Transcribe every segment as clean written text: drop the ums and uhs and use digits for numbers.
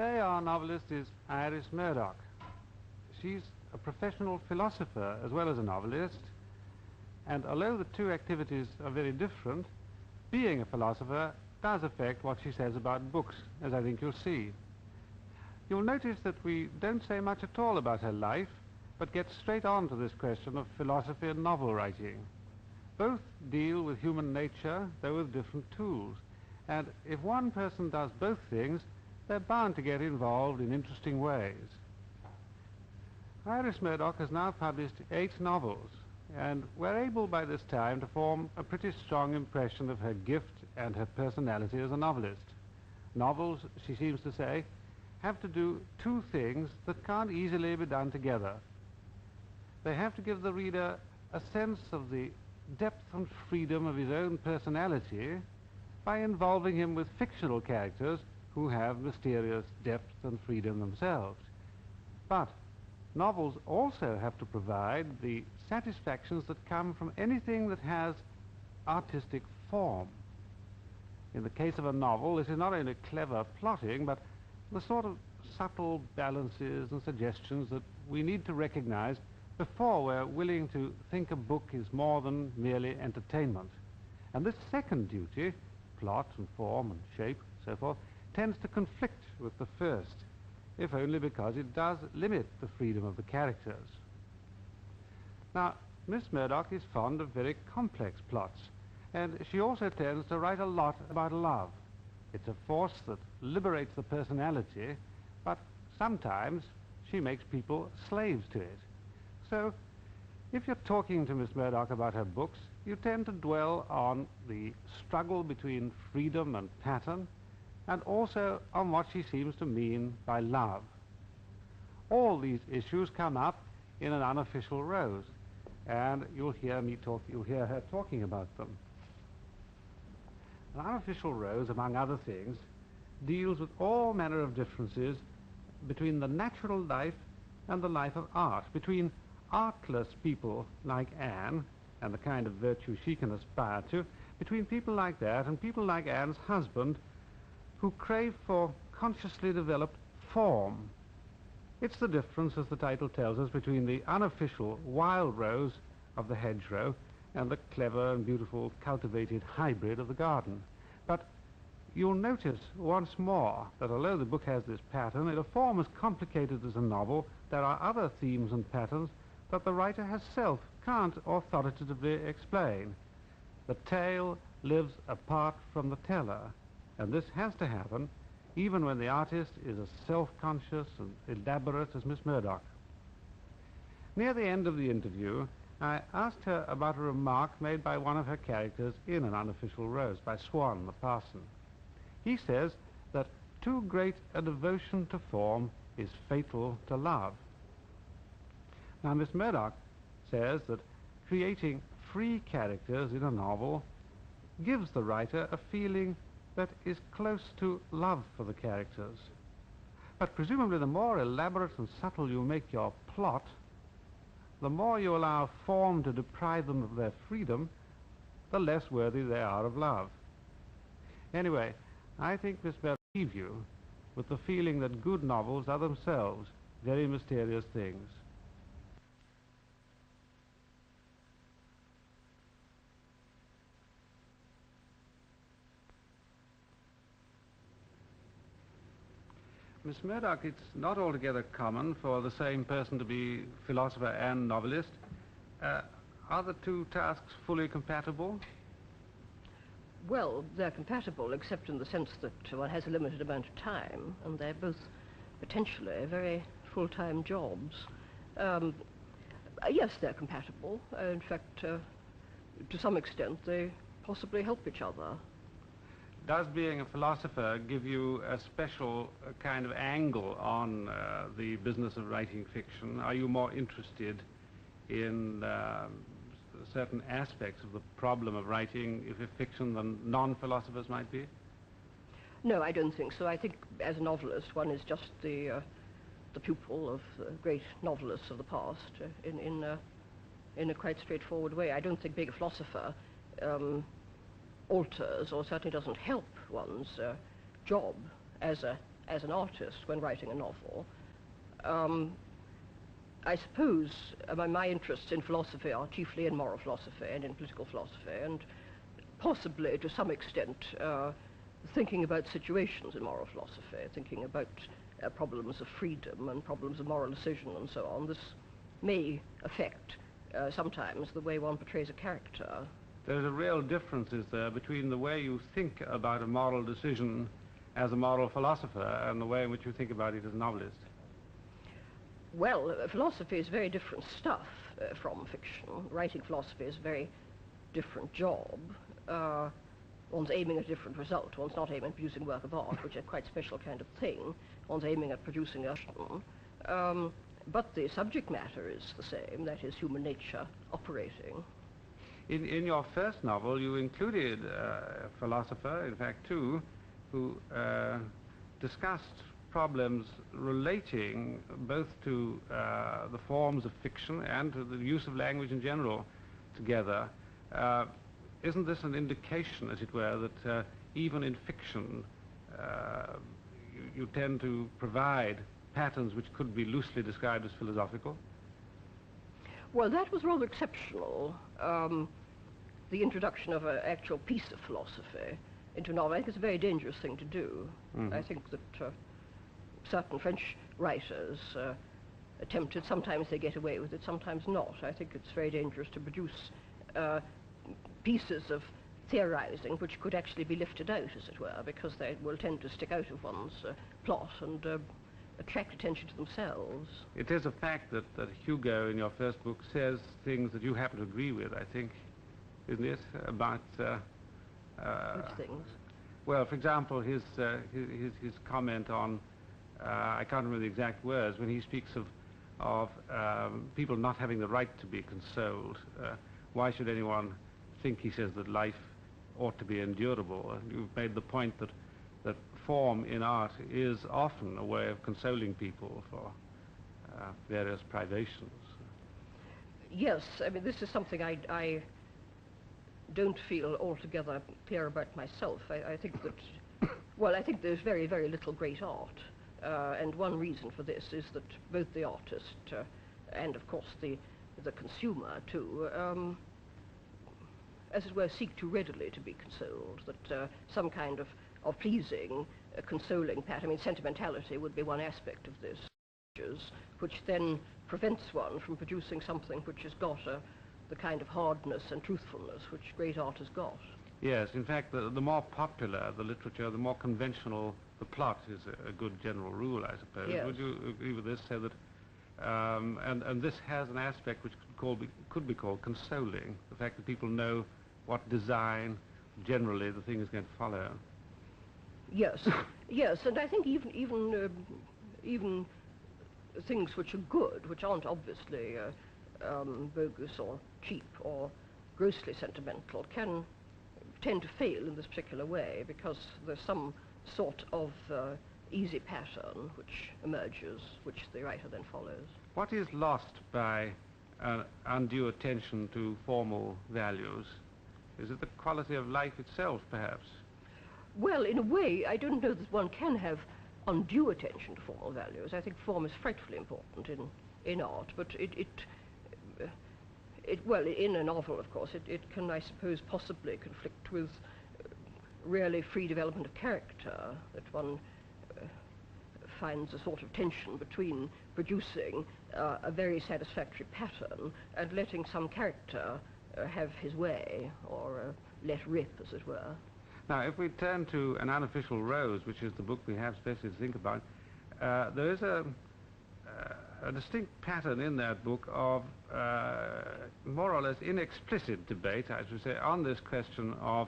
Today our novelist is Iris Murdoch. She's a professional philosopher as well as a novelist, and although the two activities are very different, being a philosopher does affect what she says about books, as I think you'll see. You'll notice that we don't say much at all about her life, but get straight on to this question of philosophy and novel writing. Both deal with human nature, though with different tools, and if one person does both things, they're bound to get involved in interesting ways. Iris Murdoch has now published 8 novels, and we're able by this time to form a pretty strong impression of her gift and her personality as a novelist. Novels, she seems to say, have to do two things that can't easily be done together. They have to give the reader a sense of the depth and freedom of his own personality by involving him with fictional characters who have mysterious depth and freedom themselves. But novels also have to provide the satisfactions that come from anything that has artistic form. In the case of a novel, this is not only clever plotting, but the sort of subtle balances and suggestions that we need to recognize before we're willing to think a book is more than merely entertainment. And this second duty, plot and form and shape and so forth, tends to conflict with the first, if only because it does limit the freedom of the characters. Now, Miss Murdoch is fond of very complex plots, and she also tends to write a lot about love. It's a force that liberates the personality, but sometimes she makes people slaves to it. So, if you're talking to Miss Murdoch about her books, you tend to dwell on the struggle between freedom and pattern, and also on what she seems to mean by love. All these issues come up in an unofficial rose, and you'll hear her talking about them. An unofficial rose, among other things, deals with all manner of differences between the natural life and the life of art, between artless people like Anne and the kind of virtue she can aspire to, between people like that and people like Anne's husband, who crave for consciously developed form. It's the difference, as the title tells us, between the unofficial wild rose of the hedgerow and the clever and beautiful cultivated hybrid of the garden. But you'll notice once more that although the book has this pattern, in a form as complicated as a novel, there are other themes and patterns that the writer herself can't authoritatively explain. The tale lives apart from the teller, and this has to happen even when the artist is as self-conscious and elaborate as Miss Murdoch. Near the end of the interview, I asked her about a remark made by one of her characters in An Unofficial Rose, by Swan, the parson. He says that too great a devotion to form is fatal to love. Now, Miss Murdoch says that creating free characters in a novel gives the writer a feeling that is close to love for the characters. But presumably the more elaborate and subtle you make your plot, the more you allow form to deprive them of their freedom, the less worthy they are of love. Anyway, I think Miss Murdoch will leave you with the feeling that good novels are themselves very mysterious things. Miss Murdoch, it's not altogether common for the same person to be philosopher and novelist. Are the two tasks fully compatible? Well, they're compatible, except in the sense that one has a limited amount of time, and they're both potentially very full-time jobs. Yes, they're compatible. In fact, to some extent, they possibly help each other. Does being a philosopher give you a special kind of angle on the business of writing fiction? Are you more interested in certain aspects of the problem of writing fiction than non-philosophers might be? No, I don't think so. I think as a novelist, one is just the pupil of great novelists of the past in a quite straightforward way. I don't think being a philosopher alters or certainly doesn't help one's job as a as an artist when writing a novel. I suppose my interests in philosophy are chiefly in moral philosophy and in political philosophy, and possibly to some extent thinking about situations in moral philosophy, thinking about problems of freedom and problems of moral decision and so on. This may affect sometimes the way one portrays a character. There's a real difference, is there, between the way you think about a moral decision as a moral philosopher and the way in which you think about it as a novelist? Well, philosophy is very different stuff from fiction. Writing philosophy is a very different job. One's aiming at a different result. One's not aiming at producing work of art, which is a quite special kind of thing. One's aiming at producing a but the subject matter is the same, that is human nature operating. In your first novel, you included a philosopher, in fact two, who discussed problems relating both to the forms of fiction and to the use of language in general together. Isn't this an indication, as it were, that even in fiction you tend to provide patterns which could be loosely described as philosophical? Well, that was rather exceptional. The introduction of an actual piece of philosophy into a novel, I think it's a very dangerous thing to do. Mm-hmm. I think that certain French writers attempt it. Sometimes they get away with it, sometimes not. I think it's very dangerous to produce pieces of theorizing which could actually be lifted out, as it were, because they will tend to stick out of one's plot and attract attention to themselves. It is a fact that Hugo, in your first book, says things that you happen to agree with, I think, isn't it? About... Which things? Well, for example, his comment on, I can't remember the exact words, when he speaks of people not having the right to be consoled. Why should anyone think, he says, that life ought to be endurable? And you've made the point that form in art is often a way of consoling people for various privations. Yes, I mean, this is something I don't feel altogether clear about myself. I think that, well, I think there's very, very little great art. And one reason for this is that both the artist and, of course, the consumer, too, as it were, seek too readily to be consoled, that some kind of pleasing, consoling pattern, I mean, sentimentality would be one aspect of this, which then prevents one from producing something which has got the kind of hardness and truthfulness which great art has got. Yes, in fact, the more popular the literature, the more conventional the plot is a good general rule, I suppose. Yes. Would you agree with this? So that, and this has an aspect which could be called consoling, the fact that people know what design generally the thing is going to follow. Yes, yes, and I think even things which are good, which aren't obviously bogus or cheap or grossly sentimental, can tend to fail in this particular way because there's some sort of easy pattern which emerges, which the writer then follows. What is lost by undue attention to formal values? Is it the quality of life itself, perhaps? Well, in a way, I don't know that one can have undue attention to formal values. I think form is frightfully important in art, but well, in a novel, of course, it can, I suppose, possibly conflict with really free development of character, that one finds a sort of tension between producing a very satisfactory pattern and letting some character have his way, or let rip, as it were. Now, if we turn to An Unofficial Rose, which is the book we have especially to think about, there is a distinct pattern in that book of more or less inexplicit debate, I should say, on this question of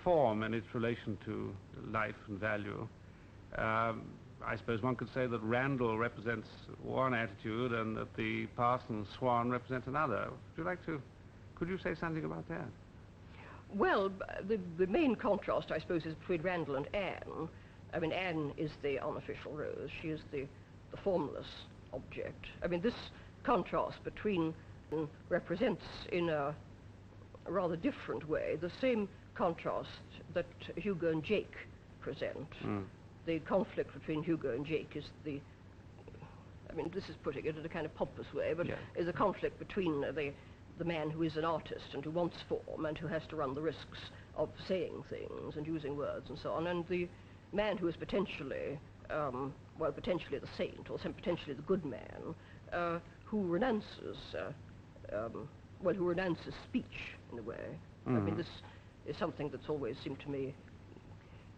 form and its relation to life and value. I suppose one could say that Randall represents one attitude and that the Parson Swan represents another. Could you say something about that? Well, the main contrast, I suppose, is between Randall and Anne. I mean, Anne is the unofficial rose. She is the formless object. I mean, this contrast between represents in a rather different way the same contrast that Hugo and Jake present. the conflict between Hugo and Jake is the, I mean, this is putting it in a kind of pompous way, but is a conflict between the man who is an artist and who wants form and who has to run the risks of saying things and using words and so on, and the man who is potentially, well, potentially the saint, or potentially the good man, who renounces, well, who renounces speech in a way. I mean, this is something that's always seemed to me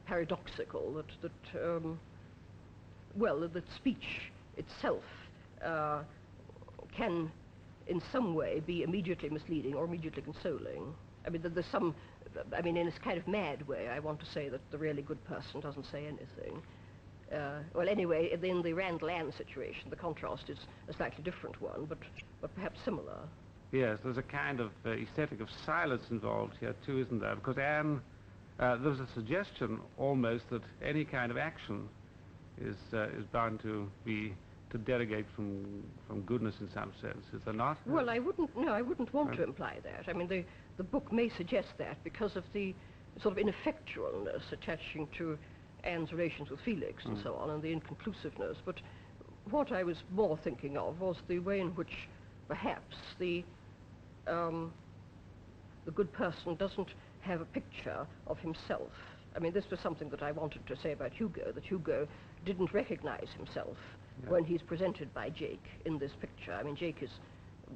paradoxical, that speech itself can in some way be immediately misleading or immediately consoling. I mean, there's some, I mean, in this kind of mad way, I want to say that the really good person doesn't say anything. Well, anyway, in the Randall-Anne situation, the contrast is a slightly different one, but perhaps similar. Yes, there's a kind of aesthetic of silence involved here too, isn't there? Because Anne, there's a suggestion almost that any kind of action is bound to derogate from goodness in some sense. Is there not? Well, I wouldn't want to imply that. I mean, the book may suggest that because of the sort of ineffectualness attaching to Anne's relations with Felix and so on, and the inconclusiveness. But what I was more thinking of was the way in which perhaps the good person doesn't have a picture of himself. I mean, this was something that I wanted to say about Hugo, that Hugo didn't recognize himself when he's presented by Jake in this picture. I mean, Jake is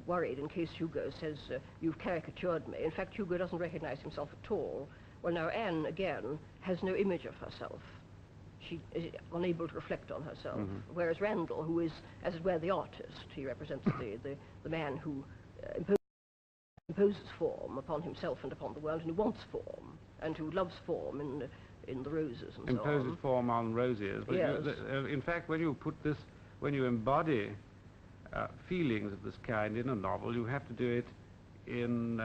worried in case Hugo says, you've caricatured me. In fact, Hugo doesn't recognize himself at all. Well, now, Anne, again, has no image of herself. She is unable to reflect on herself, whereas Randall, who is, as it were, the artist, he represents the man who imposes form upon himself and upon the world, and who wants form, and who loves form in the roses and so on. Imposes form on roses. But yes. In fact, when you put this, when you embody feelings of this kind in a novel, you have to do it in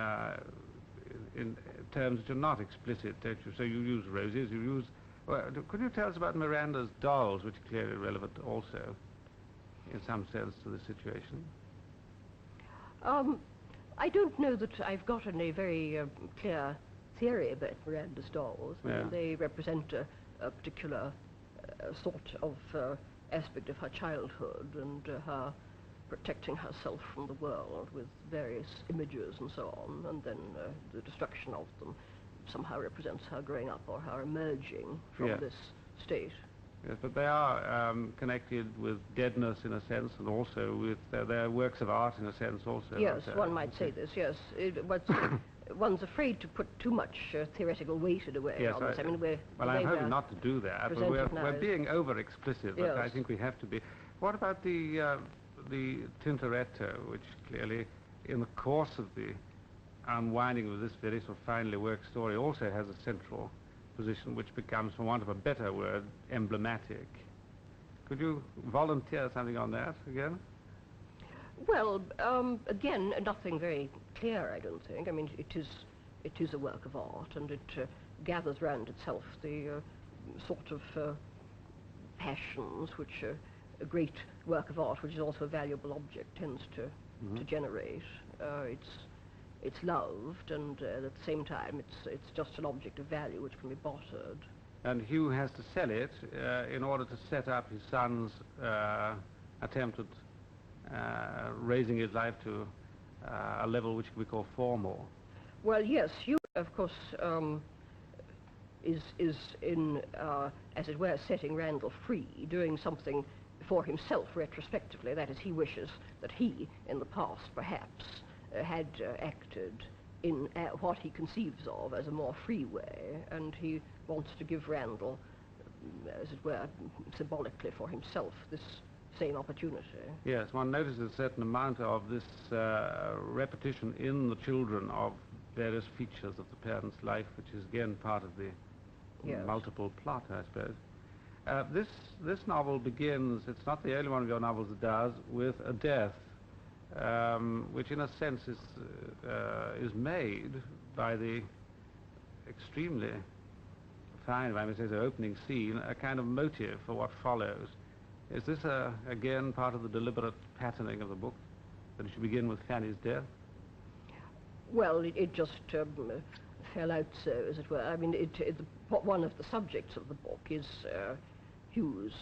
terms which are not explicit, don't you? So you use roses, you use... Well, could you tell us about Miranda's dolls, which are clearly relevant also, in some sense, to the situation? I don't know that I've got any very clear theory about Miranda's dolls. I mean, they represent a particular sort of aspect of her childhood and her protecting herself from the world with various images and so on, and then the destruction of them somehow represents her growing up or her emerging from this state. Yes, but they are connected with deadness in a sense, and also with their works of art in a sense also. Yes, one might say this, yes. But one's afraid to put too much theoretical weight in a way on this. I mean, well, I'm hoping not to do that, but we're being over-explicit, but I think we have to be. What about the Tintoretto, which clearly, in the course of the unwinding of this very sort of finely worked story, also has a central position which becomes, for want of a better word, emblematic. Could you volunteer something on that again? Well, again, nothing very clear, I don't think. I mean, it is a work of art, and it gathers round itself the sort of passions which a great work of art, which is also a valuable object, tends to generate. It's loved, and at the same time, it's just an object of value which can be bartered. And Hugh has to sell it in order to set up his son's attempt at raising his life to a level which we call formal. Well, yes, Hugh, of course, is in, as it were, setting Randall free, doing something for himself retrospectively. That is, he wishes that he, in the past, perhaps, had acted in what he conceives of as a more free way, and he wants to give Randall, as it were, symbolically for himself, this same opportunity. Yes, one notices a certain amount of this repetition in the children of various features of the parent's life, which is again part of the multiple plot, I suppose. This novel begins, it's not the only one of your novels that does, with a death, which in a sense is made by the extremely fine, if I may say so, opening scene, a kind of motive for what follows. Is this, again, part of the deliberate patterning of the book, that it should begin with Fanny's death? Well, it just fell out so, as it were. I mean, one of the subjects of the book is Hugh's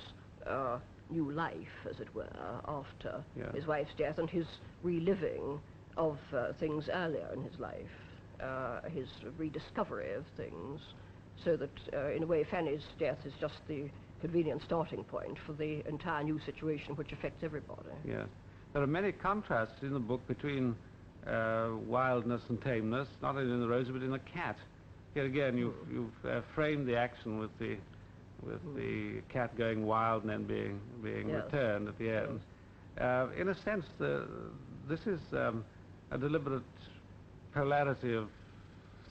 new life, as it were, after Yeah. his wife's death, and his reliving of things earlier in his life, his rediscovery of things, so that, in a way, Fanny's death is just the convenient starting point for the entire new situation which affects everybody. Yes. There are many contrasts in the book between wildness and tameness, not only in the rose but in the cat. Here again, you've framed the action with the cat going wild and then being Yes. returned at the end. In a sense, this is a deliberate polarity of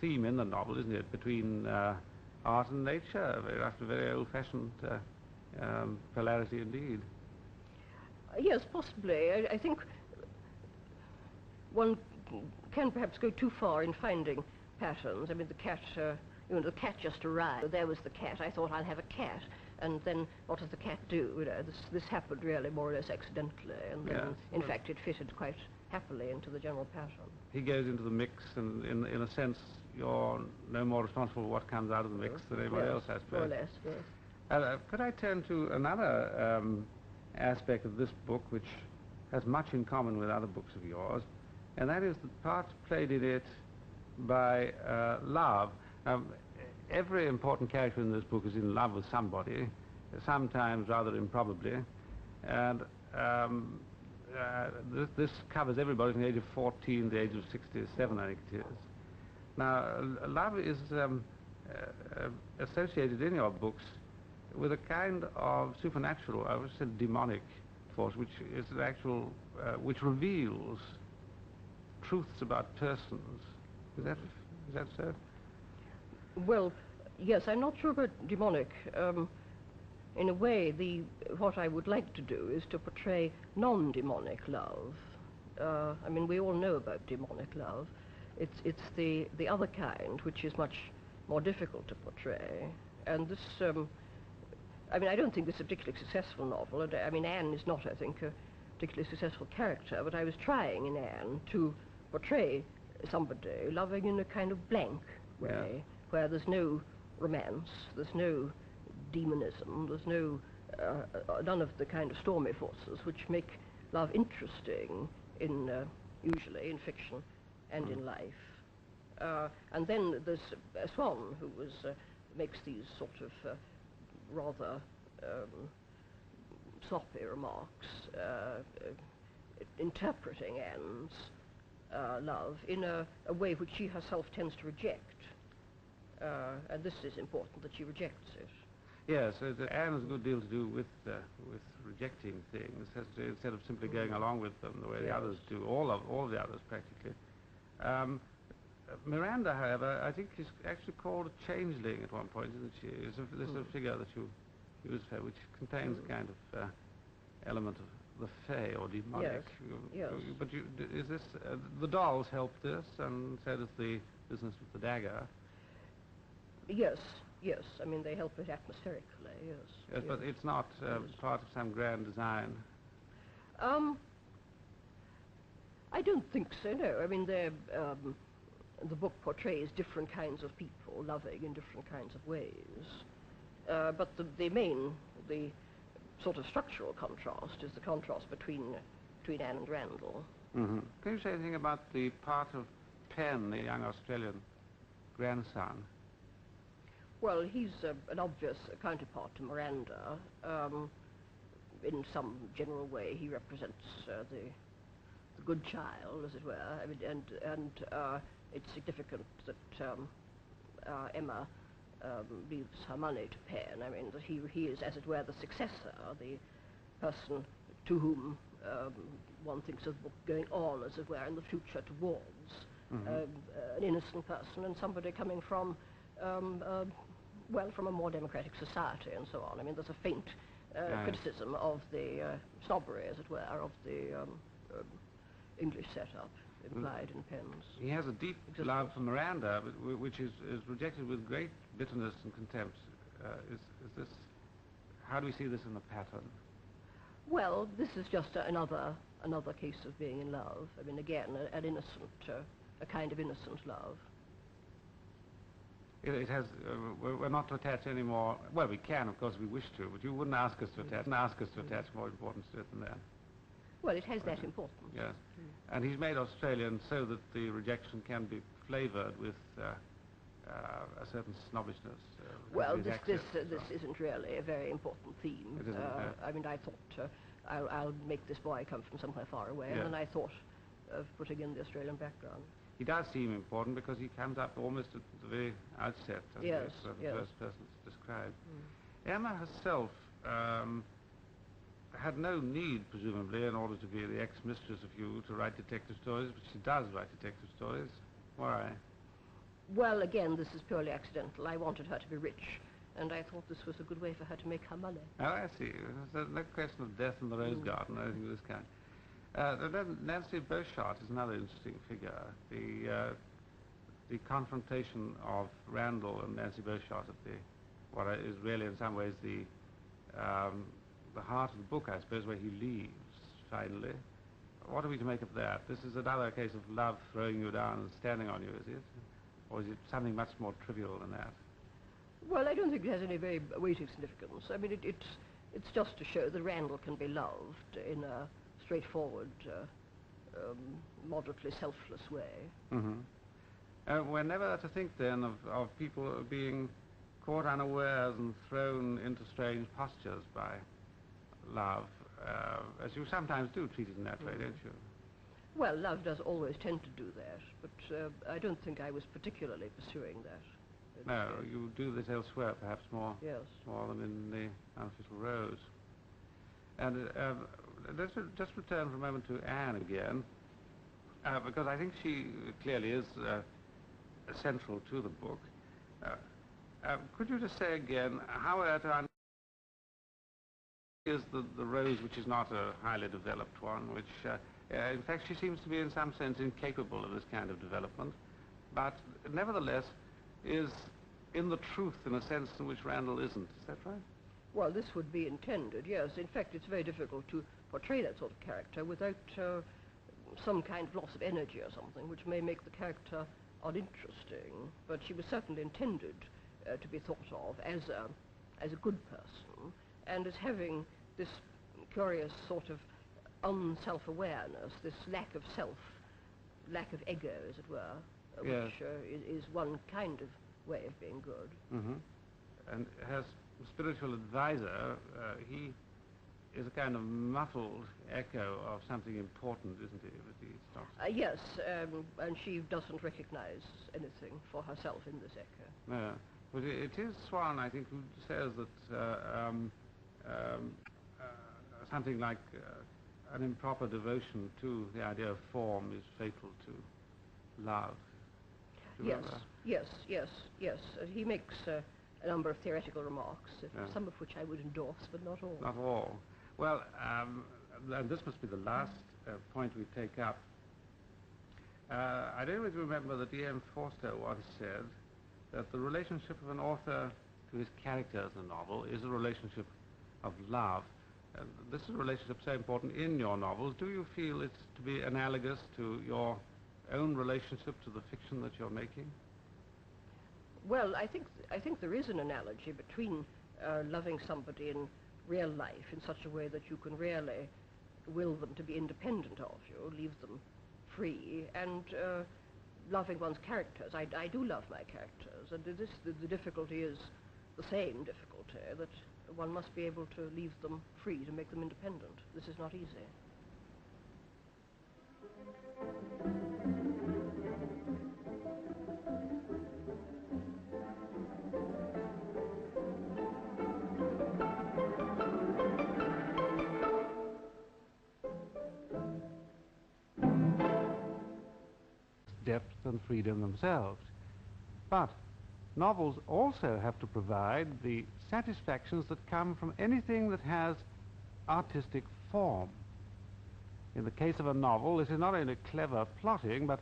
theme in the novel, isn't it, between art and nature, after a very old-fashioned polarity indeed. Yes, possibly. I think one can perhaps go too far in finding patterns. I mean, the cat, the cat just arrived. There was the cat. I thought I'll have a cat. And then what does the cat do? You know, this happened really more or less accidentally. And then, in fact, it fitted quite happily into the general pattern. He goes into the mix, and in a sense, you're no more responsible for what comes out of the mix than anybody else, I suppose. More or less, yes. Could I turn to another aspect of this book, which has much in common with other books of yours, and that is the part played in it by love. Every important character in this book is in love with somebody, sometimes rather improbably, and this covers everybody from the age of 14 to the age of 67, I think it is. Now, love is associated in your books with a kind of supernatural, I would say demonic force, which is an actual, which reveals truths about persons. Is that so? Well, yes, I'm not sure about demonic. In a way, what I would like to do is to portray non-demonic love. I mean, we all know about demonic love. It's the other kind, which is much more difficult to portray. And this, I mean, I don't think this is a particularly successful novel. And, I mean, Anne is not, I think, a particularly successful character, but I was trying in Anne to portray somebody loving in a kind of blank way, where there's no romance, there's no demonism, there's no none of the kind of stormy forces which make love interesting in usually in fiction and in life. And then there's Swan, who makes these sort of rather sloppy remarks, interpreting Anne's love in a way which she herself tends to reject. And this is important, that she rejects it. Yes, Anne has a good deal to do with rejecting things, instead of simply going along with them the way the others do, all of the others practically. Miranda, however, I think is actually called a changeling at one point, isn't she? There's a figure that you use her, which contains a kind of element of the fey or demonic. Yes. But is this the dolls help this, and so does the business with the dagger? Yes. I mean, they help it atmospherically, yes. But it's not part of some grand design. I don't think so, no. I mean, the book portrays different kinds of people loving in different kinds of ways. But the sort of structural contrast is the contrast between Anne and Randall. Mm-hmm. Can you say anything about the part of Penn, the young Australian grandson? Well, he's an obvious counterpart to Miranda. In some general way, he represents the good child, as it were. I mean, and it's significant that Emma leaves her money to Penn. I mean, that he is, as it were, the successor, the person to whom one thinks of the book going on, as it were, in the future towards an innocent person and somebody coming from from a more democratic society and so on. I mean, there's a faint criticism of the snobbery, as it were, of the English setup implied in Penn's. He has a deep love for Miranda, which is rejected with great bitterness and contempt. Is this? How do we see this in the pattern? Well, this is just another case of being in love. I mean, again, an innocent, a kind of innocent love. It has. We're not to attach any more. Well, we can, of course, if we wish to, but you wouldn't ask us to attach more importance to it than that. Well, it has that importance. Yes, and he's made Australian so that the rejection can be flavoured with a certain snobbishness. Well, this isn't really a very important theme. It isn't. I mean, I thought I'll make this boy come from somewhere far away, Yeah. and then I thought of putting in the Australian background. He does seem important because he comes up almost at the very outset. Yes, the yes. first person to describe. Emma herself had no need, presumably, in order to be the ex-mistress of you, to write detective stories, but she does write detective stories. Why? Well, again, this is purely accidental. I wanted her to be rich, and I thought this was a good way for her to make her money. Oh, I see. There's no question of death in the rose garden or anything of this kind. Then Nancy Beauchamp is another interesting figure. The confrontation of Randall and Nancy Beauchamp at what is really in some ways the heart of the book, I suppose, where he leaves finally. What are we to make of that? This is another case of love throwing you down and standing on you, is it? Or is it something much more trivial than that? Well, I don't think it has any very weighty significance. I mean, it's just to show that Randall can be loved in a straightforward, moderately selfless way. We're never to think then of people being caught unawares and thrown into strange postures by love, as you sometimes do treat it in that way, don't you? Well, love does always tend to do that, but I don't think I was particularly pursuing that. No, you do this elsewhere, perhaps more, Yes. more than in the Unofficial Rose. And let's just return for a moment to Anne again, because I think she clearly is central to the book. Could you just say again how is the Rose, which is not a highly developed one, which in fact she seems to be in some sense incapable of this kind of development, but nevertheless is in the truth in a sense in which Randall isn't. Is that right? Well, this would be intended, yes. In fact, it's very difficult to portray that sort of character without some kind of loss of energy or something, which may make the character uninteresting. But she was certainly intended to be thought of as a good person, and as having this curious sort of unself-awareness, this lack of self, lack of ego, as it were, Yes. which is one kind of way of being good. And her spiritual advisor, he is a kind of muffled echo of something important, isn't he? But he's not... Yes, and she doesn't recognize anything for herself in this echo. No, but it is Swan, I think, who says that something like an improper devotion to the idea of form is fatal to love. Do you remember? Yes. He makes a number of theoretical remarks, some of which I would endorse, but not all. Not all. Well, and this must be the last point we take up. I don't know if you remember that E.M. Forster once said that the relationship of an author to his characters in a novel is a relationship of love. This is a relationship so important in your novels. Do you feel it's to be analogous to your own relationship to the fiction that you're making? Well, I think there is an analogy between loving somebody in real life in such a way that you can really will them to be independent of you, leave them free, and loving one's characters. I do love my characters, and the difficulty is the same difficulty, that one must be able to leave them free, to make them independent. This is not easy. Depth and freedom themselves. But novels also have to provide the satisfactions that come from anything that has artistic form. In the case of a novel, it is not only clever plotting, but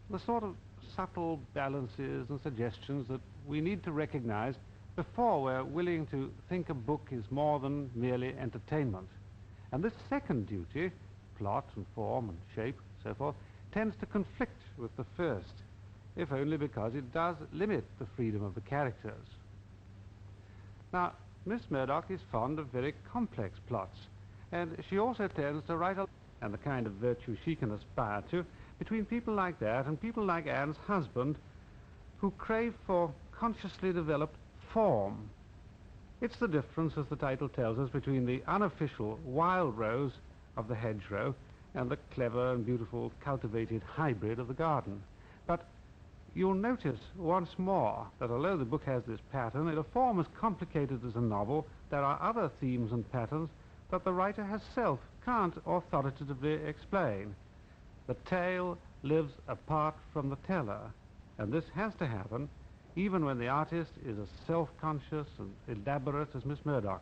the sort of subtle balances and suggestions that we need to recognize before we're willing to think a book is more than merely entertainment. And this second duty, plot and form and shape and so forth, tends to conflict with the first. if only because it does limit the freedom of the characters. Now, Miss Murdoch is fond of very complex plots, and she also tends to write and the kind of virtue she can aspire to between people like that and people like Anne's husband, who crave for consciously developed form. It's the difference, as the title tells us, between the unofficial wild rose of the hedgerow and the clever and beautiful cultivated hybrid of the garden. But you'll notice once more that although the book has this pattern, in a form as complicated as a novel, there are other themes and patterns that the writer herself can't authoritatively explain. The tale lives apart from the teller, and this has to happen even when the artist is as self-conscious and elaborate as Miss Murdoch.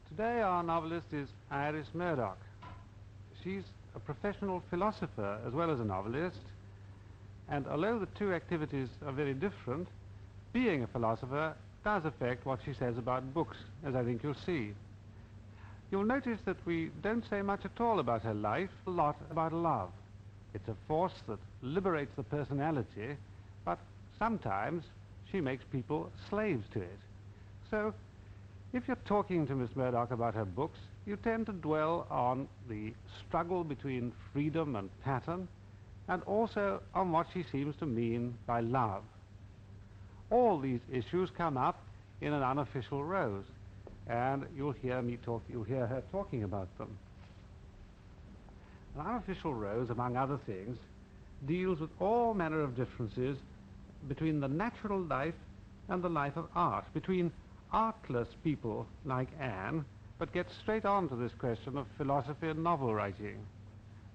Today our novelist is Iris Murdoch. She's a professional philosopher as well as a novelist, and although the two activities are very different, being a philosopher does affect what she says about books, as I think you'll see. You'll notice that we don't say much at all about her life, a lot about love. It's a force that liberates the personality, but sometimes she makes people slaves to it. So, if you're talking to Miss Murdoch about her books, you tend to dwell on the struggle between freedom and pattern, and also on what she seems to mean by love. All these issues come up in an unofficial rose, and you'll hear her talking about them. An unofficial rose, among other things, deals with all manner of differences between the natural life and the life of art, between artless people like Anne, but gets straight on to this question of philosophy and novel writing.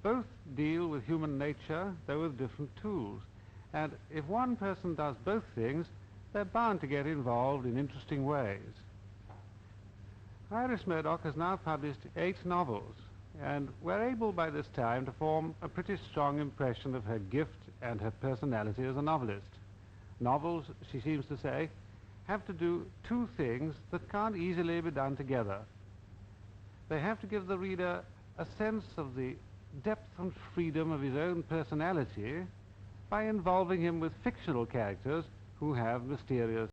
Both deal with human nature, though with different tools, and if one person does both things, they're bound to get involved in interesting ways. Iris Murdoch has now published 8 novels, and we're able by this time to form a pretty strong impression of her gift and her personality as a novelist. Novels, she seems to say, have to do two things that can't easily be done together. They have to give the reader a sense of the depth and freedom of his own personality by involving him with fictional characters who have mysterious